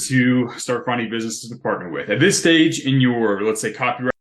to start finding businesses to partner with. At this stage in your, let's say, copyright.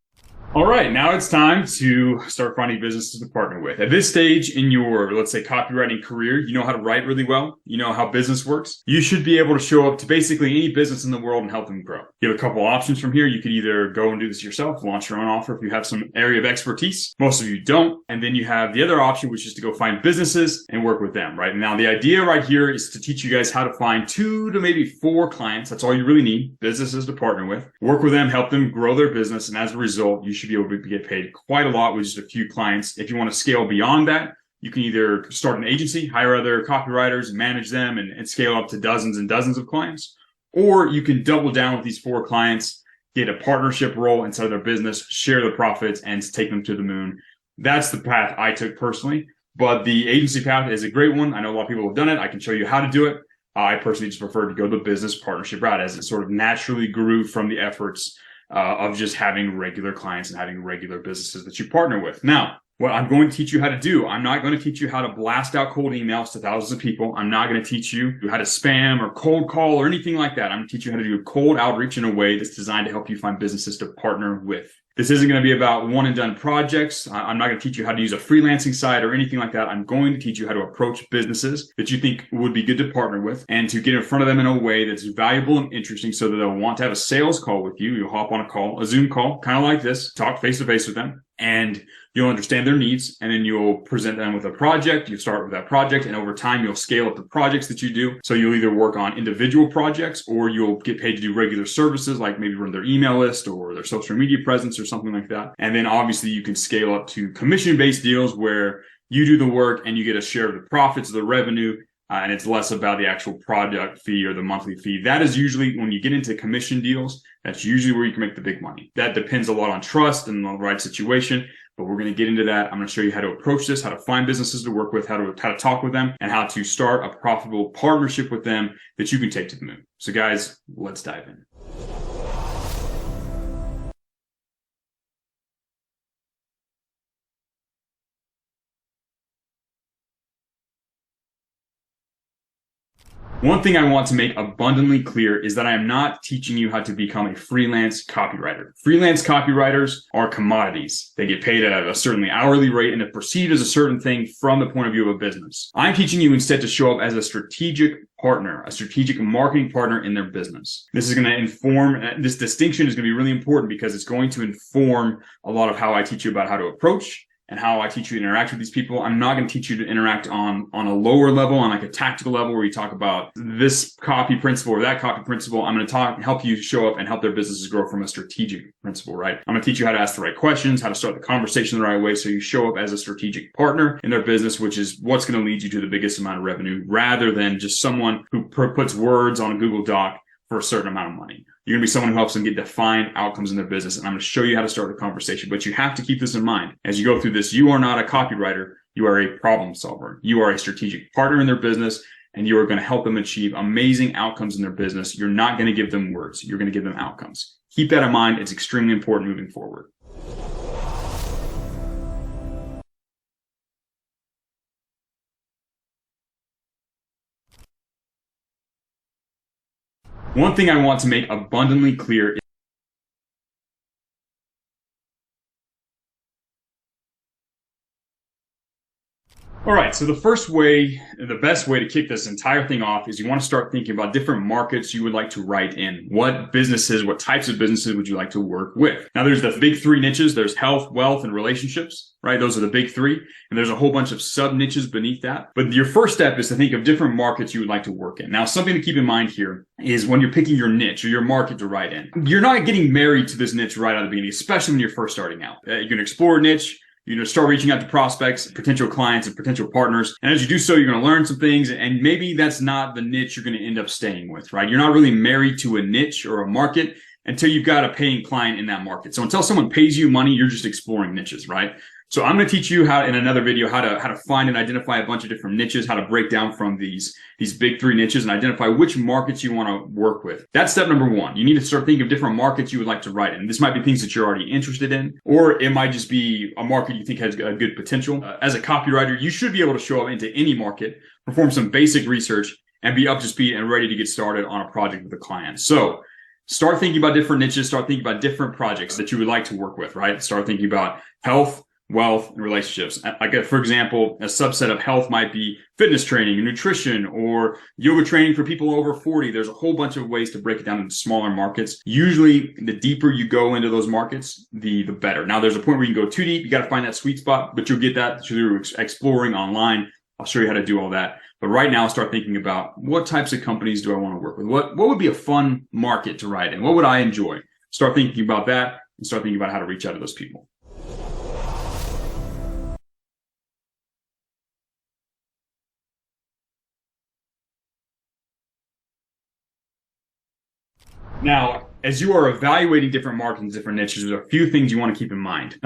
All right, now it's time to start finding businesses to partner with. At this stage in your, let's say, copywriting career, you know how to write really well. You know how business works. You should be able to show up to basically any business in the world and help them grow. You have a couple options from here. You could either go and do this yourself, launch your own offer if you have some area of expertise. Most of you don't. And then you have the other option, which is to go find businesses and work with them, right? Now, the idea right here is to teach you guys how to find 2 to maybe 4 clients. That's all you really need, businesses to partner with. Work with them, help them grow their business. And as a result, you should be able to get paid quite a lot with just a few clients. If you want to scale beyond that, you can either start an agency, hire other copywriters, manage them, and scale up to dozens and dozens of clients. Or you can double down with these 4 clients, get a partnership role inside of their business, share the profits, and take them to the moon. That's the path I took personally. But the agency path is a great one. I know a lot of people have done it. I can show you how to do it. I personally just prefer to go the business partnership route, as it sort of naturally grew from the efforts of just having regular clients and having regular businesses that you partner with. Now, what I'm going to teach you how to do, I'm not going to teach you how to blast out cold emails to thousands of people. I'm not going to teach you how to spam or cold call or anything like that. I'm going to teach you how to do cold outreach in a way that's designed to help you find businesses to partner with. This isn't going to be about one and done projects. I'm not going to teach you how to use a freelancing site or anything like that. I'm going to teach you how to approach businesses that you think would be good to partner with and to get in front of them in a way that's valuable and interesting so that they'll want to have a sales call with you. You'll hop on a call, a Zoom call, kind of like this, talk face to face with them, and you'll understand their needs, and then you'll present them with a project. You start with that project, and over time, you'll scale up the projects that you do. So you'll either work on individual projects, or you'll get paid to do regular services, like maybe run their email list or their social media presence or something like that. And then obviously you can scale up to commission-based deals where you do the work and you get a share of the profits, the revenue, and it's less about the actual product fee or the monthly fee. That is usually, when you get into commission deals, that's usually where you can make the big money. That depends a lot on trust and the right situation, but we're going to get into that. I'm going to show you how to approach this, how to find businesses to work with, how to talk with them, and how to start a profitable partnership with them that you can take to the moon. So guys, let's dive in. One thing I want to make abundantly clear is that I am not teaching you how to become a freelance copywriter. Freelance copywriters are commodities. They get paid at a certain hourly rate and are perceived as a certain thing from the point of view of a business. I'm teaching you instead to show up as a strategic partner, a strategic marketing partner in their business. This is going to inform, this distinction is going to be really important because it's going to inform a lot of how I teach you about how to approach and how I teach you to interact with these people. I'm not going to teach you to interact on a lower level, on like a tactical level where you talk about this copy principle or that copy principle. I'm going to help you show up and help their businesses grow from a strategic principle, right? I'm going to teach you how to ask the right questions, how to start the conversation the right way so you show up as a strategic partner in their business, which is what's going to lead you to the biggest amount of revenue rather than just someone who puts words on a Google Doc for a certain amount of money. You're going to be someone who helps them get defined outcomes in their business. And I'm going to show you how to start the conversation. But you have to keep this in mind. As you go through this, you are not a copywriter. You are a problem solver. You are a strategic partner in their business, and you are going to help them achieve amazing outcomes in their business. You're not going to give them words. You're going to give them outcomes. Keep that in mind. It's extremely important moving forward. One thing I want to make abundantly clear is all right, so the best way to kick this entire thing off is you want to start thinking about different markets you would like to write in. What businesses, what types of businesses would you like to work with? Now, there's the big 3 niches. There's health, wealth, and relationships, right? Those are the big 3. And there's a whole bunch of sub niches beneath that. But your first step is to think of different markets you would like to work in. Now, something to keep in mind here is when you're picking your niche or your market to write in, you're not getting married to this niche right out of the beginning, especially when you're first starting out. You're going to explore a niche. You're going to start reaching out to prospects, potential clients, and potential partners. And as you do so, you're going to learn some things. And maybe that's not the niche you're going to end up staying with, right? You're not really married to a niche or a market until you've got a paying client in that market. So until someone pays you money, you're just exploring niches, right? So I'm going to teach you how in another video how to find and identify a bunch of different niches, how to break down from these big 3 niches and identify which markets you want to work with. That's step number 1. You need to start thinking of different markets you would like to write in. This might be things that you're already interested in, or it might just be a market you think has a good potential. As a copywriter, you should be able to show up into any market, perform some basic research, and be up to speed and ready to get started on a project with a client. So start thinking about different niches, start thinking about different projects that you would like to work with, right? Start thinking about health, wealth, and relationships. Like, for example, a subset of health might be fitness training, nutrition, or yoga training for people over 40. There's a whole bunch of ways to break it down into smaller markets. Usually, the deeper you go into those markets, the better. Now, there's a point where you can go too deep. You got to find that sweet spot, but you'll get that through exploring online. I'll show you how to do all that. But right now, start thinking about what types of companies do I want to work with? What would be a fun market to write in? What would I enjoy? Start thinking about that and start thinking about how to reach out to those people. Now, as you are evaluating different markets, different niches, there's a few things you want to keep in mind.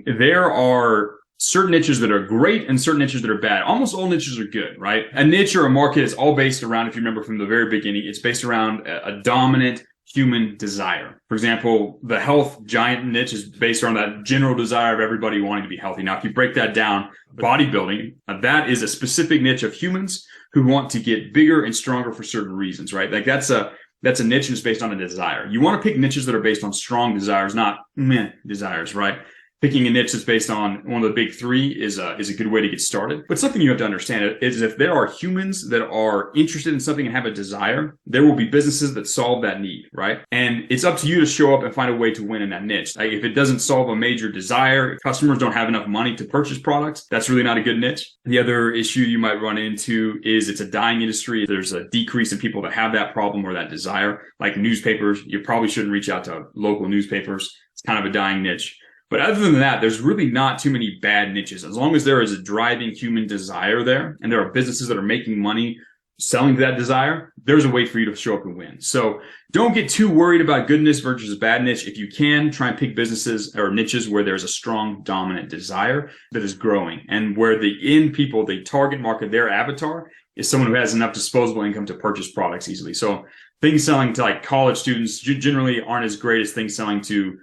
There are certain niches that are great and certain niches that are bad. Almost all niches are good, right? A niche or a market is all based around, if you remember from the very beginning, it's based around a dominant human desire. For example, the health giant niche is based on that general desire of everybody wanting to be healthy. Now, if you break that down, bodybuilding, that is a specific niche of humans who want to get bigger and stronger for certain reasons, right? Like that's a niche that's based on a desire. You want to pick niches that are based on strong desires, not meh desires, right? Picking a niche that's based on one of the big three is a good way to get started. But something you have to understand is if there are humans that are interested in something and have a desire, there will be businesses that solve that need, right? And it's up to you to show up and find a way to win in that niche. Like if it doesn't solve a major desire, if customers don't have enough money to purchase products, that's really not a good niche. The other issue you might run into is it's a dying industry. There's a decrease in people that have that problem or that desire. Like newspapers, you probably shouldn't reach out to local newspapers. It's kind of a dying niche. But other than that, there's really not too many bad niches. As long as there is a driving human desire there, and there are businesses that are making money selling to that desire, there's a way for you to show up and win. So don't get too worried about goodness versus bad niche. If you can, try and pick businesses or niches where there's a strong, dominant desire that is growing, and where the end people, the target market, their avatar, is someone who has enough disposable income to purchase products easily. So things selling to like college students generally aren't as great as things selling to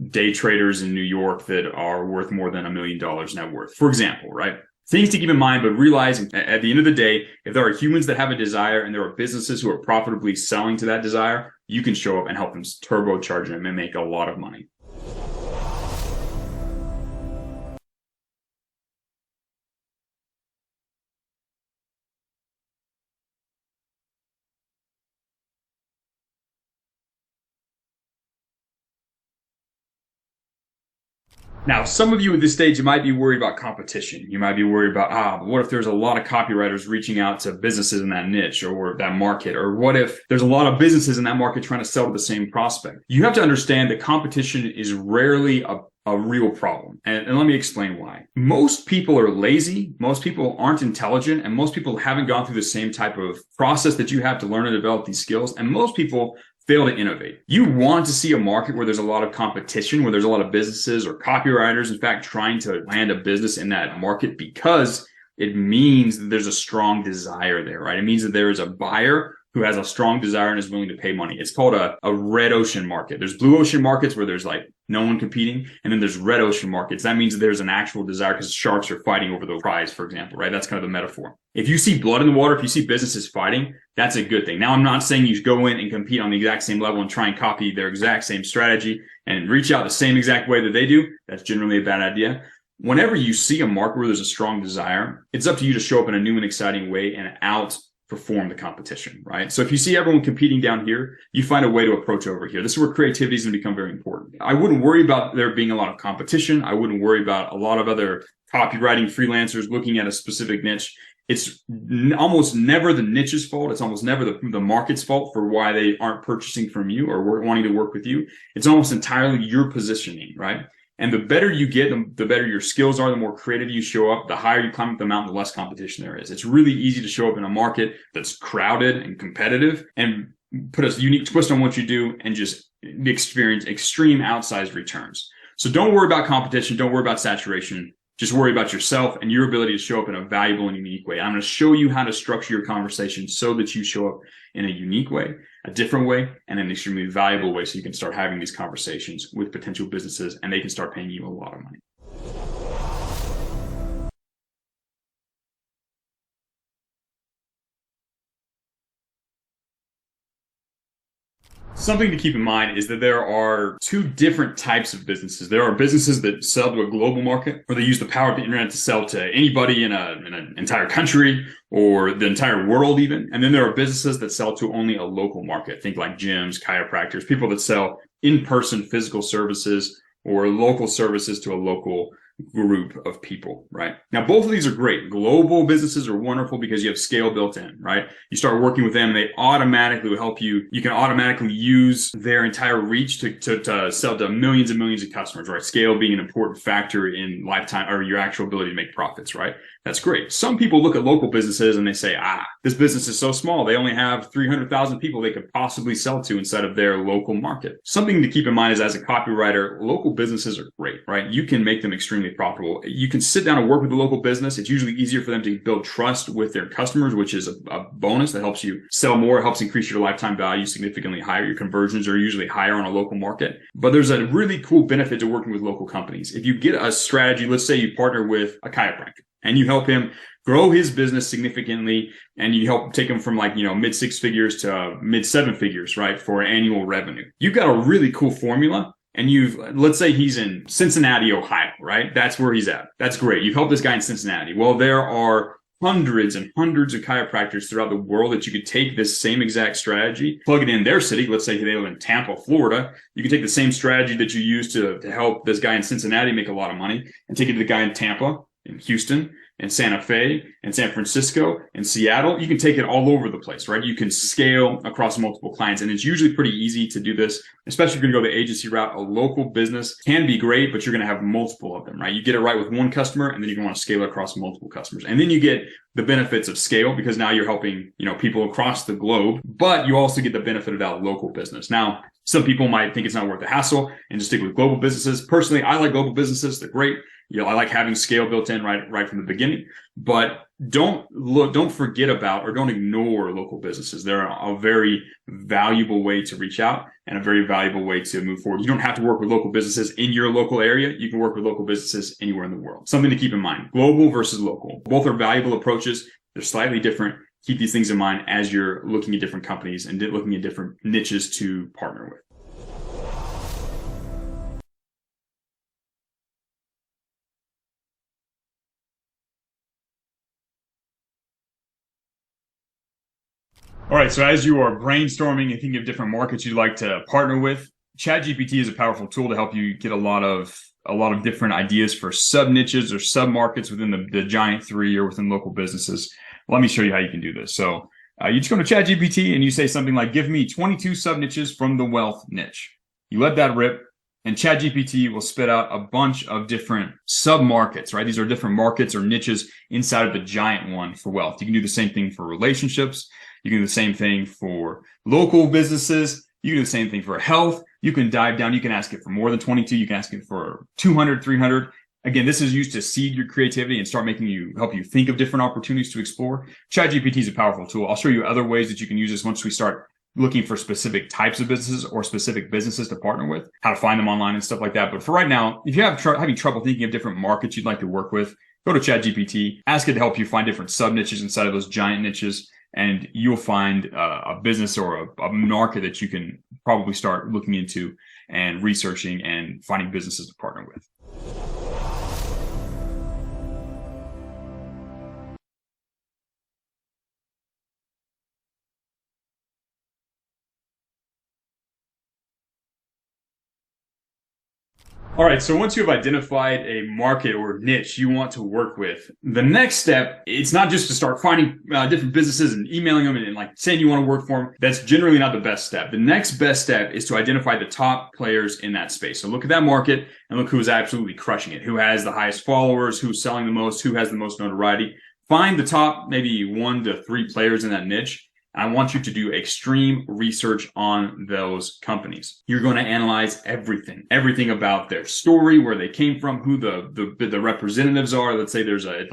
day traders in New York that are worth more than $1 million net worth, for example, right? Things to keep in mind, but realizing at the end of the day, if there are humans that have a desire and there are businesses who are profitably selling to that desire, you can show up and help them turbocharge them and make a lot of money. Now, some of you at this stage, you might be worried about competition. You might be worried about, but what if there's a lot of copywriters reaching out to businesses in that niche or that market? Or what if there's a lot of businesses in that market trying to sell to the same prospect? You have to understand that competition is rarely a real problem. And let me explain why. Most people are lazy. Most people aren't intelligent. And most people haven't gone through the same type of process that you have to learn and develop these skills. And most people fail to innovate. You want to see a market where there's a lot of competition, where there's a lot of businesses or copywriters, in fact, trying to land a business in that market, because it means that there's a strong desire there, right? It means that there is a buyer who has a strong desire and is willing to pay money. It's called a red ocean market. There's blue ocean markets where there's like no one competing. And then there's red ocean markets. That means that there's an actual desire because sharks are fighting over the prize, for example, right? That's kind of the metaphor. If you see blood in the water, if you see businesses fighting, that's a good thing. Now, I'm not saying you go in and compete on the exact same level and try and copy their exact same strategy and reach out the same exact way that they do. That's generally a bad idea. Whenever you see a market where there's a strong desire, it's up to you to show up in a new and exciting way and outperform the competition, right? So if you see everyone competing down here, you find a way to approach over here. This is where creativity is going to become very important. I wouldn't worry about there being a lot of competition. I wouldn't worry about a lot of other copywriting freelancers looking at a specific niche. It's almost never the niche's fault. It's almost never the market's fault for why they aren't purchasing from you or wanting to work with you. It's almost entirely your positioning, right? And the better you get, the better your skills are, the more creative you show up, the higher you climb up the mountain, the less competition there is. It's really easy to show up in a market that's crowded and competitive and put a unique twist on what you do and just experience extreme outsized returns. So don't worry about competition. Don't worry about saturation. Just worry about yourself and your ability to show up in a valuable and unique way. I'm going to show you how to structure your conversation so that you show up in a unique way, a different way, and an extremely valuable way so you can start having these conversations with potential businesses and they can start paying you a lot of money. Something to keep in mind is that there are two different types of businesses. There are businesses that sell to a global market, or they use the power of the internet to sell to anybody in an entire country or the entire world even. And then there are businesses that sell to only a local market. Think like gyms, chiropractors, people that sell in-person physical services or local services to a local group of people, right? Now, both of these are great. Global businesses are wonderful because you have scale built in, right? You start working with them and they automatically will help you. You can automatically use their entire reach to sell to millions and millions of customers, right? Scale being an important factor in lifetime or your actual ability to make profits, right? That's great. Some people look at local businesses and they say, this business is so small. They only have 300,000 people they could possibly sell to inside of their local market. Something to keep in mind is as a copywriter, local businesses are great, right? You can make them extremely profitable. You can sit down and work with a local business. It's usually easier for them to build trust with their customers, which is a bonus that helps you sell more, helps increase your lifetime value significantly higher. Your conversions are usually higher on a local market. But there's a really cool benefit to working with local companies. If you get a strategy, let's say you partner with a chiropractor, and you help him grow his business significantly, and you help take him from mid 6 figures to mid 7 figures, right, for annual revenue. You've got a really cool formula, and let's say he's in Cincinnati, Ohio, right? That's where he's at. That's great. You've helped this guy in Cincinnati. Well, there are hundreds and hundreds of chiropractors throughout the world that you could take this same exact strategy, plug it in their city. Let's say they live in Tampa, Florida. You can take the same strategy that you used to help this guy in Cincinnati make a lot of money and take it to the guy in Tampa, in Houston, in Santa Fe, in San Francisco, in Seattle. You can take it all over the place, right? You can scale across multiple clients. And it's usually pretty easy to do this, especially if you're going to go the agency route. A local business can be great, but you're going to have multiple of them, right? You get it right with one customer, and then you can want to scale it across multiple customers. And then you get the benefits of scale because now you're helping, people across the globe, but you also get the benefit of that local business. Now, some people might think it's not worth the hassle and just stick with global businesses. Personally, I like global businesses. They're great. I like having scale built in right from the beginning, but don't forget about or don't ignore local businesses. They're a very valuable way to reach out and a very valuable way to move forward. You don't have to work with local businesses in your local area. You can work with local businesses anywhere in the world. Something to keep in mind, global versus local. Both are valuable approaches. They're slightly different. Keep these things in mind as you're looking at different companies and looking at different niches to partner with. All right, so as you are brainstorming and thinking of different markets you'd like to partner with, ChatGPT is a powerful tool to help you get a lot of different ideas for sub niches or sub markets within the giant three or within local businesses. Let me show you how you can do this. So you just go to ChatGPT and you say something like, give me 22 sub niches from the wealth niche. You let that rip, and ChatGPT will spit out a bunch of different sub markets, right? These are different markets or niches inside of the giant one for wealth. You can do the same thing for relationships. You can do the same thing for local businesses. You can do the same thing for health. You can dive down. You can ask it for more than 22. You can ask it for 200, 300. Again, this is used to seed your creativity and start help you think of different opportunities to explore. ChatGPT is a powerful tool. I'll show you other ways that you can use this once we start looking for specific types of businesses or specific businesses to partner with, how to find them online and stuff like that. But for right now, if you have having trouble thinking of different markets you'd like to work with, go to ChatGPT, ask it to help you find different sub niches inside of those giant niches, and you'll find a business or a market that you can probably start looking into and researching and finding businesses to partner with. All right, so once you have identified a market or niche you want to work with, the next step, it's not just to start finding different businesses and emailing them and saying you want to work for them. That's generally not the best step. The next best step is to identify the top players in that space. So look at that market and look who's absolutely crushing it, who has the highest followers, who's selling the most, who has the most notoriety. Find the top maybe 1 to 3 players in that niche. I want you to do extreme research on those companies. You're going to analyze everything about their story, where they came from, who the representatives are. Let's say there's a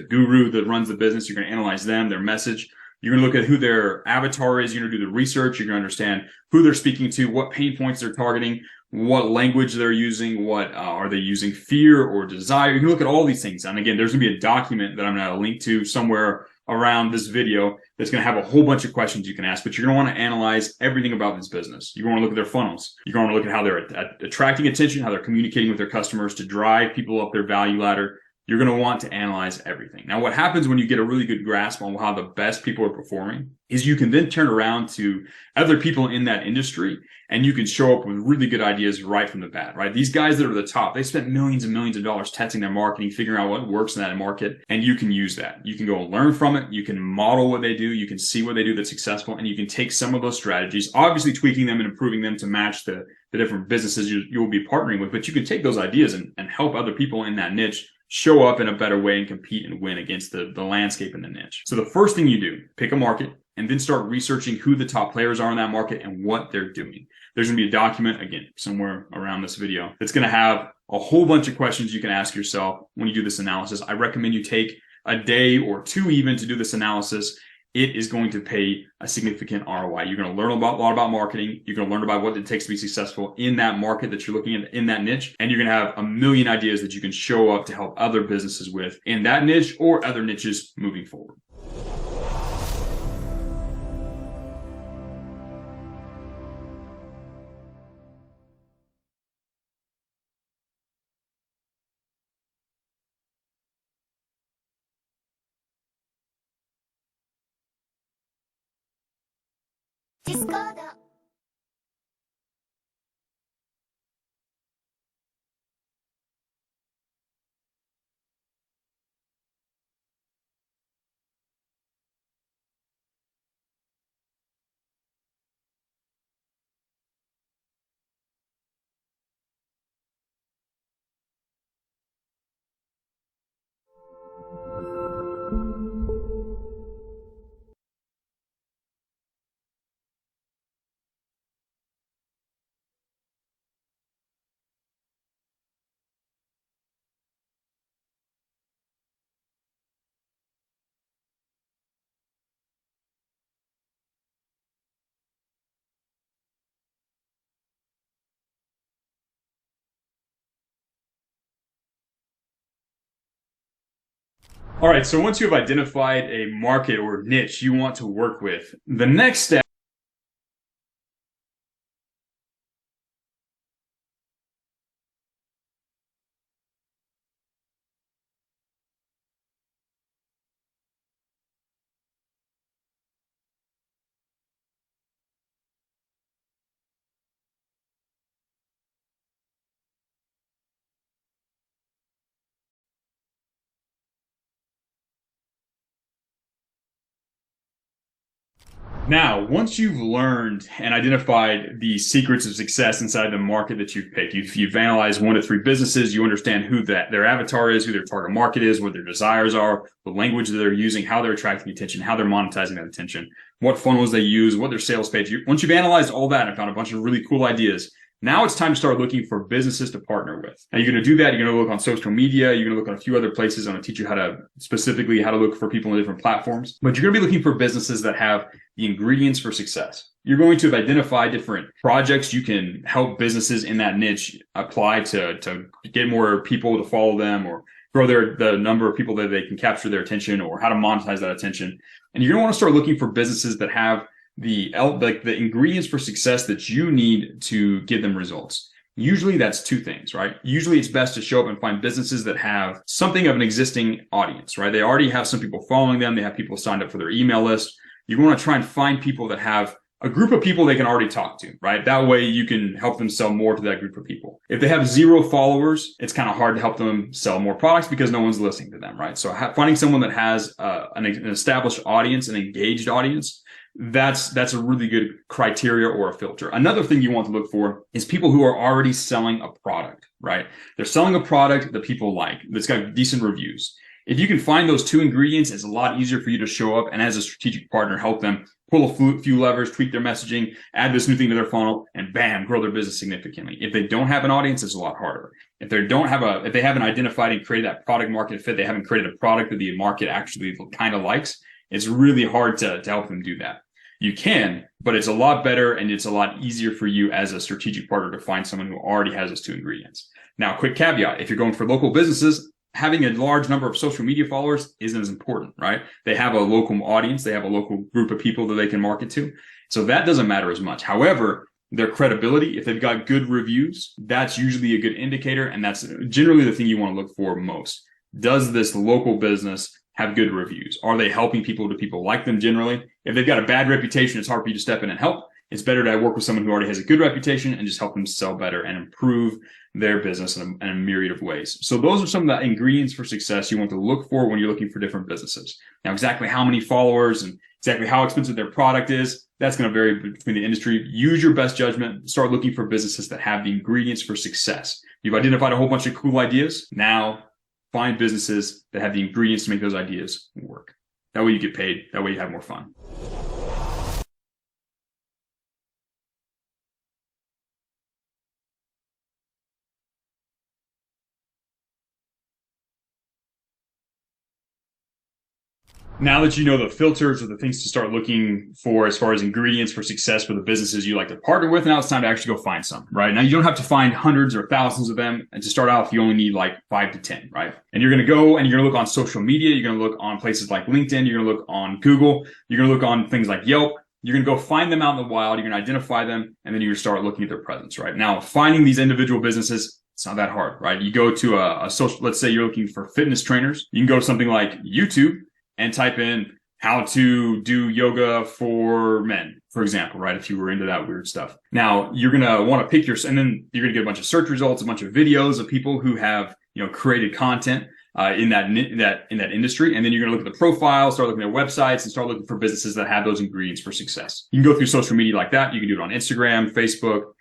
guru that runs the business. You're going to analyze them, their message. You're going to look at who their avatar is. You're going to do the research. You're going to understand who they're speaking to, what pain points they're targeting, what language they're using, what are they using fear or desire. You can look at all these things. And again, there's going to be a document that I'm going to link to somewhere around this video that's going to have a whole bunch of questions you can ask, but you're going to want to analyze everything about this business. You're going to look at their funnels. You're going to look at how they're attracting attention, how they're communicating with their customers to drive people up their value ladder. You're going to want to analyze everything. Now, what happens when you get a really good grasp on how the best people are performing is you can then turn around to other people in that industry and you can show up with really good ideas right from the bat, right? These guys that are the top, they spent millions and millions of dollars testing their marketing, figuring out what works in that market, and you can use that. You can go and learn from it. You can model what they do. You can see what they do that's successful, and you can take some of those strategies, obviously tweaking them and improving them to match the different businesses you'll be partnering with, but you can take those ideas and help other people in that niche show up in a better way and compete and win against the landscape in the niche. So the first thing you do, pick a market and then start researching who the top players are in that market and what they're doing. There's going to be a document, again, somewhere around this video, that's going to have a whole bunch of questions you can ask yourself when you do this analysis. I recommend you take a day or two even to do this analysis. It is going to pay a significant ROI. You're going to learn a lot about marketing. You're going to learn about what it takes to be successful in that market that you're looking at, in that niche. And you're going to have a million ideas that you can show up to help other businesses with in that niche or other niches moving forward. Discord. All right, so once you have identified a market or niche you want to work with, the next step Now, once you've learned and identified the secrets of success inside the market that you've picked, you've analyzed 1 to 3 businesses, you understand who their avatar is, who their target market is, what their desires are, the language that they're using, how they're attracting attention, how they're monetizing that attention, what funnels they use, what their sales page. Once you've analyzed all that and found a bunch of really cool ideas, now it's time to start looking for businesses to partner with. Now you're going to do that. You're going to look on social media. You're going to look on a few other places. I'm going to teach you how to look for people on different platforms. But you're going to be looking for businesses that have the ingredients for success. You're going to identify different projects you can help businesses in that niche apply to get more people to follow them or grow the number of people that they can capture their attention or how to monetize that attention. And you're going to want to start looking for businesses that have the ingredients for success that you need to give them results. Usually that's 2 things, right? Usually it's best to show up and find businesses that have something of an existing audience, right? They already have some people following them. They have people signed up for their email list. You want to try and find people that have a group of people they can already talk to, right? That way you can help them sell more to that group of people. If they have 0 followers, it's kind of hard to help them sell more products because no one's listening to them, right? So finding someone that has an established audience, an engaged audience, that's a really good criteria or a filter. Another thing you want to look for is people who are already selling a product, right? They're selling a product that people like, that's got decent reviews. If you can find those 2 ingredients, it's a lot easier for you to show up and as a strategic partner, help them pull a few levers, tweak their messaging, add this new thing to their funnel, and bam, grow their business significantly. If they don't have an audience, it's a lot harder. If they haven't identified and created that product market fit, they haven't created a product that the market actually kind of likes, it's really hard to help them do that. You can, but it's a lot better and it's a lot easier for you as a strategic partner to find someone who already has those two ingredients. Now, quick caveat, if you're going for local businesses, having a large number of social media followers isn't as important, right? They have a local audience, they have a local group of people that they can market to. So that doesn't matter as much. However, their credibility, if they've got good reviews, that's usually a good indicator. And that's generally the thing you want to look for most. Does this local business have good reviews? Are they helping people? Do people like them generally? If they've got a bad reputation, it's hard for you to step in and help. It's better to work with someone who already has a good reputation and just help them sell better and improve their business in a myriad of ways. So those are some of the ingredients for success you want to look for when you're looking for different businesses. Now, exactly how many followers and exactly how expensive their product is, that's going to vary between the industry. Use your best judgment. Start looking for businesses that have the ingredients for success. You've identified a whole bunch of cool ideas. Now, find businesses that have the ingredients to make those ideas work. That way you get paid. That way you have more fun. Now that you know the filters or the things to start looking for as far as ingredients for success for the businesses you like to partner with, now it's time to actually go find some, right? Now you don't have to find hundreds or thousands of them. And to start off, you only need like 5 to 10, right? And you're going to go and you're going to look on social media. You're going to look on places like LinkedIn. You're going to look on Google. You're going to look on things like Yelp. You're going to go find them out in the wild. You're going to identify them. And then you're going to start looking at their presence, right? Now, finding these individual businesses, it's not that hard, right? You go to a social, let's say you're looking for fitness trainers. You can go to something like YouTube and type in how to do yoga for men, for example, right? If you were into that weird stuff. Now you're going to want to pick your, and then you're going to get a bunch of search results, a bunch of videos of people who have, created content in that industry. And then you're going to look at the profile, start looking at their websites and start looking for businesses that have those ingredients for success. You can go through social media like that. You can do it on Instagram, Facebook,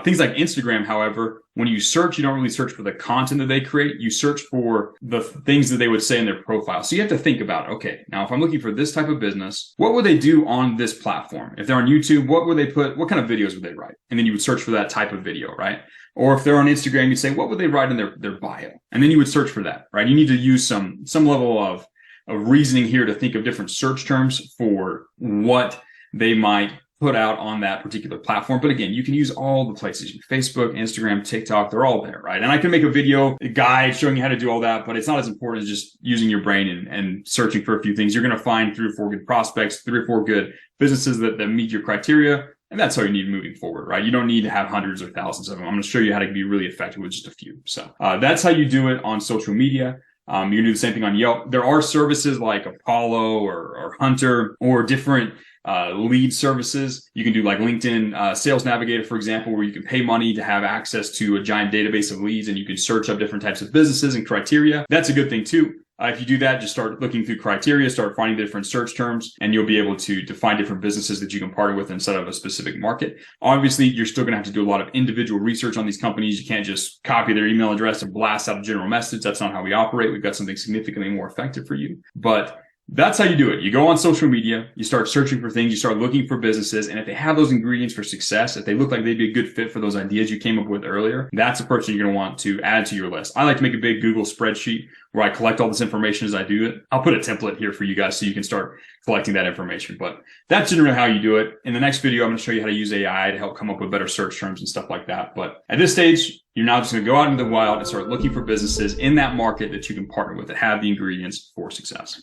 things like Instagram. However, when you search, you don't really search for the content that they create. You search for the things that they would say in their profile. So you have to think about, okay, now if I'm looking for this type of business, what would they do on this platform? If they're on YouTube, what would they put? What kind of videos would they write? And then you would search for that type of video, right? Or if they're on Instagram, you'd say, what would they write in their bio? And then you would search for that, right? You need to use some level of reasoning here to think of different search terms for what they might put out on that particular platform. But again, you can use all the places, Facebook, Instagram, TikTok, they're all there, right? And I can make a guide showing you how to do all that, but it's not as important as just using your brain and searching for a few things. You're going to find 3 or 4 good prospects, 3 or 4 good businesses that meet your criteria. And that's all you need moving forward, right? You don't need to have hundreds or thousands of them. I'm going to show you how to be really effective with just a few. So that's how you do it on social media. You can do the same thing on Yelp. There are services like Apollo or Hunter or different lead services. You can do like LinkedIn Sales Navigator, for example, where you can pay money to have access to a giant database of leads and you can search up different types of businesses and criteria. That's a good thing too. If you do that, just start looking through criteria, start finding different search terms, and you'll be able to find different businesses that you can partner with instead of a specific market. Obviously, you're still going to have to do a lot of individual research on these companies. You can't just copy their email address and blast out a general message. That's not how we operate. We've got something significantly more effective for you. But that's how you do it. You go on social media, you start searching for things, you start looking for businesses, and if they have those ingredients for success, if they look like they'd be a good fit for those ideas you came up with earlier, that's a person you're going to want to add to your list. I like to make a big Google spreadsheet where I collect all this information as I do it. I'll put a template here for you guys so you can start collecting that information, but that's generally how you do it. In the next video, I'm going to show you how to use AI to help come up with better search terms and stuff like that. But at this stage, you're now just going to go out into the wild and start looking for businesses in that market that you can partner with that have the ingredients for success.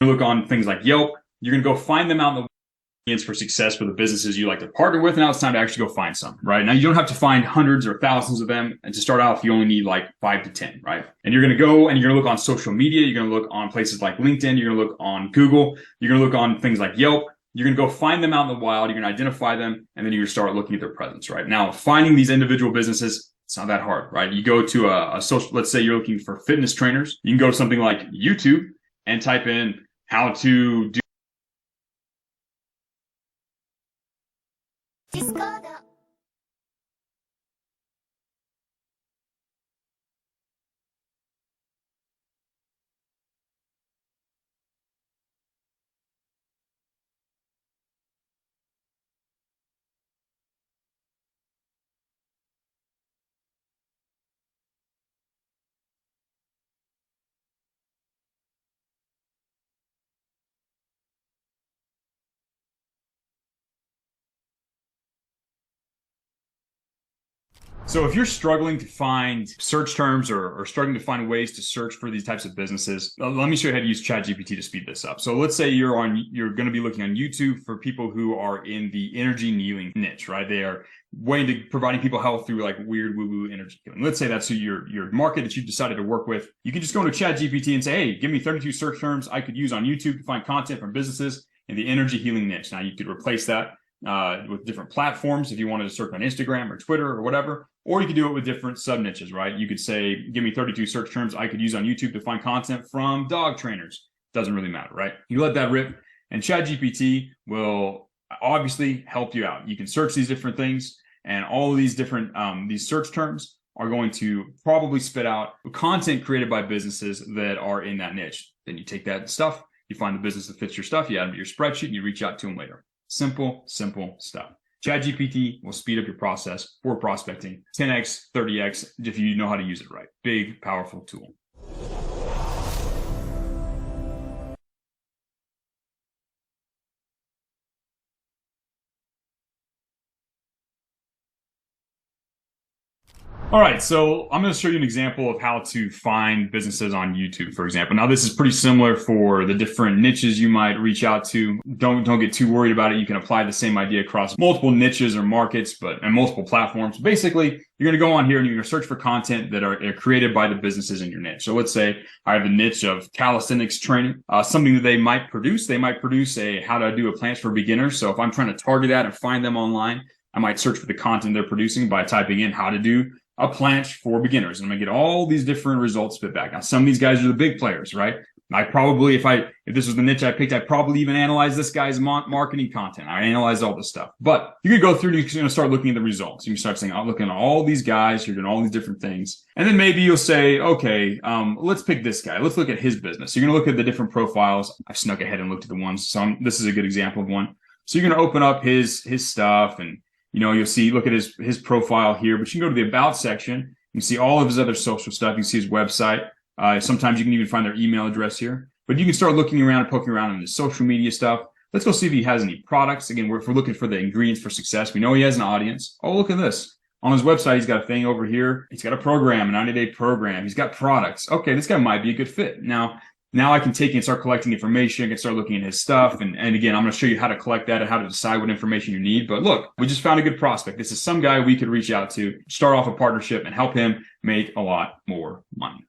Look on things like Yelp. You're going to go find them out in the ingredients for success for the businesses you like to partner with. Now it's time to actually go find some, right? Now you don't have to find hundreds or thousands of them. And to start off, you only need like 5 to 10, right? And you're going to go and you're going to look on social media. You're going to look on places like LinkedIn. You're going to look on Google. You're going to look on things like Yelp. You're going to go find them out in the wild. You're going to identify them. And then you're going to start looking at their presence, right? Now, finding these individual businesses, it's not that hard, right? You go to a social, let's say you're looking for fitness trainers. You can go to something like YouTube and type in how to do Discord. So if you're struggling to find search terms or struggling to find ways to search for these types of businesses, let me show you how to use ChatGPT to speed this up. So let's say you're going to be looking on YouTube for people who are in the energy healing niche, right? They are way into providing people health through like weird woo-woo energy healing. Let's say that's who your market that you've decided to work with. You can just go into ChatGPT and say, hey, give me 32 search terms I could use on YouTube to find content from businesses in the energy healing niche. Now you could replace that with different platforms if you wanted to search on Instagram or Twitter or whatever, or you could do it with different sub niches, right? You could say, give me 32 search terms I could use on YouTube to find content from dog trainers. Doesn't really matter, right? You let that rip, and ChatGPT will obviously help you out. You can search these different things, and all of these different these search terms are going to probably spit out content created by businesses that are in that niche. Then you take that stuff, you find the business that fits your stuff, you add it to your spreadsheet, and you reach out to them later. Simple stuff. ChatGPT will speed up your process for prospecting 10x, 30x if you know how to use it right. Big, powerful tool. All right, so I'm going to show you an example of how to find businesses on YouTube, for example. Now, this is pretty similar for the different niches you might reach out to. Don't get too worried about it. You can apply the same idea across multiple niches or markets, and multiple platforms. Basically, you're going to go on here and you're going to search for content that are created by the businesses in your niche. So let's say I have a niche of calisthenics training, something that they might produce. They might produce a how to do a planche for beginners. So if I'm trying to target that and find them online, I might search for the content they're producing by typing in how to do a planche for beginners, and I'm gonna get all these different results spit back. Now, some of these guys are the big players, right? I probably, if this was the niche I picked, I'd probably even analyze this guy's marketing content. I analyze all this stuff, but you could go through and you're gonna start looking at the results. You can start saying, I'm looking at all these guys, you're doing all these different things. And then maybe you'll say, okay, let's pick this guy. Let's look at his business. So you're gonna look at the different profiles. I snuck ahead and looked at the ones. So this is a good example of one. So you're gonna open up his stuff, and you'll see, look at his profile here, but you can go to the about section. You can see all of his other social stuff. You can see his website. Sometimes you can even find their email address here. But you can start looking around and poking around in his social media stuff. Let's go see if he has any products. Again, if we're looking for the ingredients for success, we know he has an audience. Oh, look at this. On his website, he's got a thing over here. He's got a program, a 90-day program. He's got products. Okay, this guy might be a good fit. Now I can take and start collecting information. I can start looking at his stuff. And again, I'm going to show you how to collect that and how to decide what information you need. But look, we just found a good prospect. This is some guy we could reach out to, start off a partnership, and help him make a lot more money.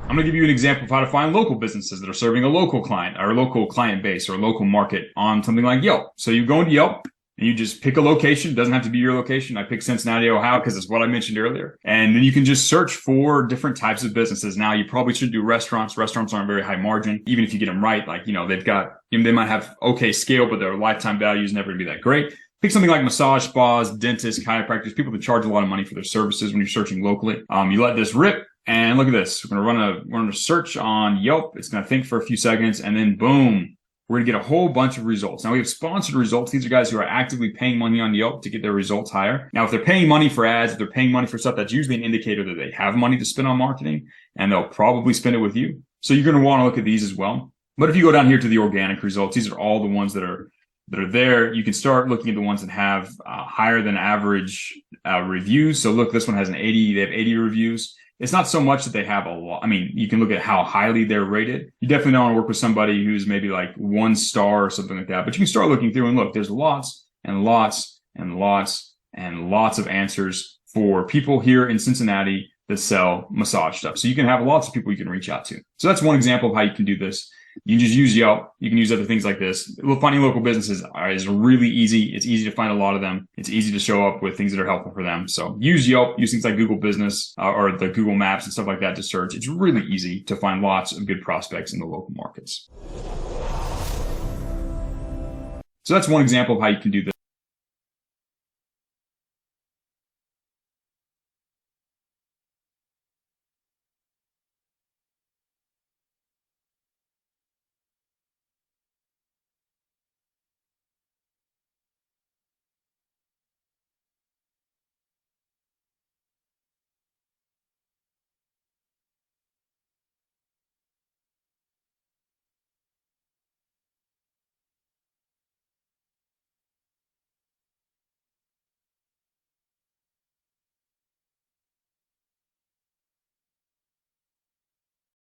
I'm going to give you an example of how to find local businesses that are serving a local client or a local client base or a local market on something like Yelp. So you go into Yelp and you just pick a location. It doesn't have to be your location. I picked Cincinnati, Ohio, because it's what I mentioned earlier. And then you can just search for different types of businesses. Now, you probably should do restaurants. Restaurants aren't very high margin. Even if you get them right, they might have okay scale, but their lifetime value is never going to be that great. Pick something like massage spas, dentists, chiropractors, people that charge a lot of money for their services when you're searching locally. You let this rip. And look at this. We're going to run a search on Yelp. It's going to think for a few seconds, and then boom, we're going to get a whole bunch of results. Now, we have sponsored results. These are guys who are actively paying money on Yelp to get their results higher. Now, if they're paying money for ads, if they're paying money for stuff, that's usually an indicator that they have money to spend on marketing, and they'll probably spend it with you. So you're going to want to look at these as well. But if you go down here to the organic results, these are all the ones that are there. You can start looking at the ones that have higher than average reviews. So look, this one has they have 80 reviews. It's not so much that they have a lot. I mean, you can look at how highly they're rated. You definitely don't want to work with somebody who's maybe like 1 star or something like that. But you can start looking through and look, there's lots and lots and lots and lots of answers for people here in Cincinnati that sell massage stuff. So you can have lots of people you can reach out to. So that's one example of how you can do this. You can just use Yelp. You can use other things like this. Finding local businesses is really easy. It's easy to find a lot of them. It's easy to show up with things that are helpful for them. So use Yelp, use things like Google Business or the Google Maps and stuff like that to search. It's really easy to find lots of good prospects in the local markets. So that's one example of how you can do this.